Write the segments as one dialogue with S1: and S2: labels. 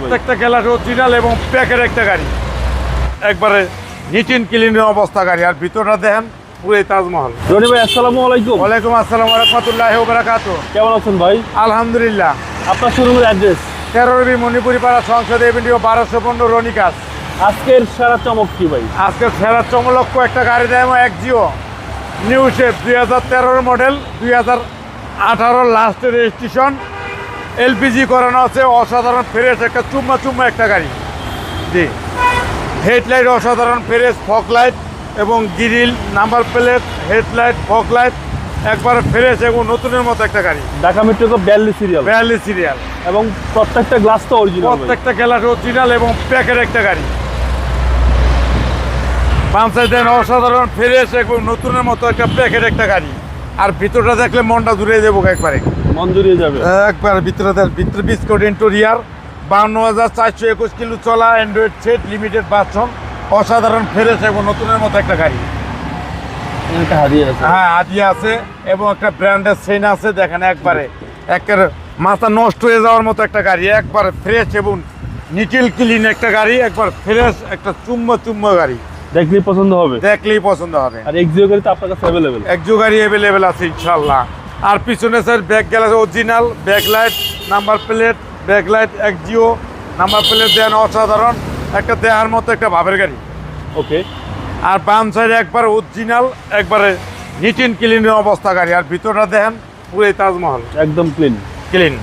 S1: প্রত্যেকটা glass original এবং প্যাকের একটা গাড়ি, একবারে নিট এন্ড ক্লিনের অবস্থা গাড়ি। আর ভিতরটা দেখেন পুরো তাজমহল।
S2: রনি ভাই আসসালামু আলাইকুম।
S1: ওয়ালাইকুম আসসালাম ওয়া রাহমাতুল্লাহি ওয়া বারাকাতুহু।
S2: কেমন আছেন ভাই?
S1: আলহামদুলিল্লাহ।
S2: আপনার শোরুমের অ্যাড্রেস?
S1: 13 মণিপুরি পাড়া, সংসদ এভিনিউ, 1215 রনিকাস।
S2: আজকের সেরা চমক কি ভাই?
S1: আজকে সেরা চমলক্ষ একটা গাড়ি দেয় একজিও নিউ শেপ 2013 মডেল, 2018 লাস্টের রেজিস্ট্রেশন, এলপিজি করানো আছে, অসাধারণ ফ্রেশ একটা চুম্মা একটা গাড়ি। জি, হেডলাইট অসাধারণ ফ্রেশ, ফগ লাইট এবং grill, number plate, headlight, fog light একবার ফ্রেশ এবং নতুনের মতো একটা গাড়ি।
S2: ঢাকা মেট্রো 42 সিরিয়াল,
S1: 42 সিরিয়াল
S2: এবং প্রত্যেকটা গ্লাস তো অরিজিনাল,
S1: প্রত্যেকটা গ্লাস অরিজিনাল এবং প্যাকের একটা গাড়ি। পাঁচাই দেন অসাধারণ ফ্রেশ এবং নতুনের মতো একটা প্যাকেট একটা গাড়ি। আর ভিতরটা দেখলে মনটা জুড়ে দেবো একবারে,
S2: মন জুড়িয়ে যাবে
S1: একবার। ভিতরে বিস্কুট ইন্টেরিয়ার, 52,421 কিলো চলা, অ্যান্ড্রয়েড সেট, লিমিটেড ভার্সন, অসাধারণ ফ্রেশ এবং নতুনের মতো একটা গাড়ি।
S2: একটা হাদিয়া আছে,
S1: হ্যাঁ হাদিয়া আছে এবং একটা ব্র্যান্ডের চেইন আছে। দেখেন একবারে একের মাথা নষ্ট হয়ে যাওয়ার মতো একটা গাড়ি, একবারে ফ্রেশ এবং নিটিল ক্লিন একটা গাড়ি, একবার ফ্রেশ একটা চুম্মা গাড়ি।
S2: দেখলেই পছন্দ হবে,
S1: দেখলেই পছন্দ হবে।
S2: আর এক্সিও গাড়ি তো আপনার কাছে অ্যাভেলেবেল?
S1: একজো গাড়ি অ্যাভেলেবেল আছে ইনশাল্লাহ। আর পিছনে sir back glass original, backlight, number plate, backlight একজিও, নাম্বার প্লেট দেন অসাধারণ একটা দেহার মতো একটা ভাবের গাড়ি।
S2: ওকে।
S1: আর বাম সাইডে একবার অরিজিনাল, একবারে নিট এন্ড ক্লিনের অবস্থা গাড়ি। আর ভিতরটা দেখেন পুরো তাজমহল,
S2: একদম
S1: ক্লিন,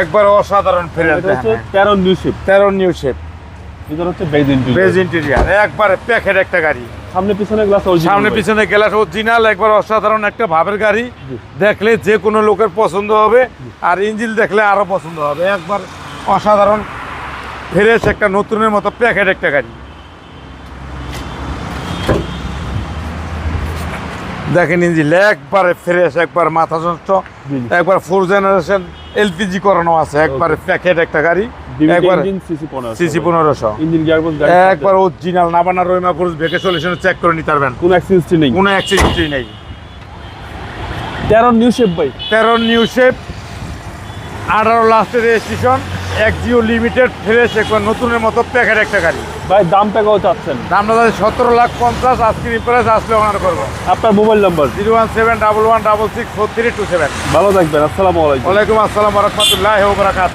S1: একবার অসাধারণ ফ্রেশ।
S2: এটা হচ্ছে 13 নিউ শেপ,
S1: 13 নিউ শেপ,
S2: ভিতর হচ্ছে বেজ
S1: ইন্টেরিয়ার, একবারে প্যাকেট একটা গাড়ি।
S2: সামনে পিছনে গ্লাস অরিজিনাল,
S1: সামনে পিছনে গ্লাস অরিজিনাল, একবার অসাধারণ একটা ভাবের গাড়ি। দেখলে যে কোনো লোকের পছন্দ হবে, আর ইঞ্জিন দেখলে আরো পছন্দ হবে। একবার অসাধারণ ফ্রেশ একটা নতুনের মতো প্যাকেট একটা গাড়ি। দেখেন ইঞ্জিন একবারে ফ্রেশ, একবার মাথা নষ্ট, একবার 4 জেনারেশন এলপিজি করানো আছে, একবারে প্যাকেট একটা গাড়ি, একবার সিসি 1500
S2: ইঞ্জিন গিয়ারবক্স
S1: একবার অরিজিনাল নাবানা রহিমা ক্রুজ ভেকে সলিউশন চেক করে নিতে পারবেন,
S2: কোনো অ্যাক্সিডেন্ট নেই,
S1: কোনো অ্যাক্সিডেন্ট নেই।
S2: 13 নিউ শেপ ভাই,
S1: 13 নিউ শেপ, 18 লাস্টের রেজিস্ট্রেশন, একজিও লিমিটেড, ফ্রেশ একবার নতুনের মতো প্যাকেট একটা গাড়ি।
S2: ভাই দামটা কত চাচ্ছেন?
S1: দামটা 17,50,000, আজকে প্রাইস আসলে অনার করবো।
S2: আপনার মোবাইল নাম্বার?
S1: 01711664327।
S2: ভালো থাকবেন, আসসালামু আলাইকুম।
S1: ওয়ালাইকুম আসসালাম ওয়া রাহমাতুল্লাহি ওয়া বারাকাতুহু।